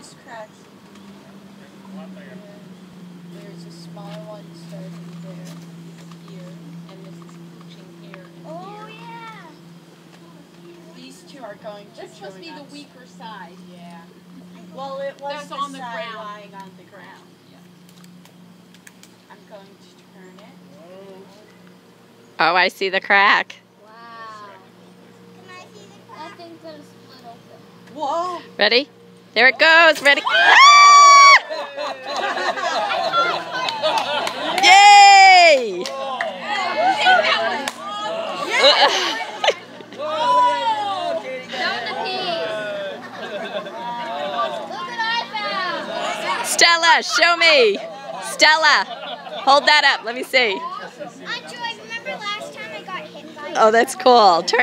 this crack's here. There's a smaller one starting there, here, and this is reaching here and here. Yeah. These two are going to That's supposed to be join the us. weaker side. Yeah. Well, it was That's the on the side ground. lying on the ground. I'm going to turn it. Oh, I see the crack. Wow. Can I see the crack? That thing's gonna split open. Whoa! Ready? There it goes. Ready? Yay! Stella, show me. Stella, hold that up. Let me see. Auntie, I remember last time I got hit by Oh, that's cool. Turn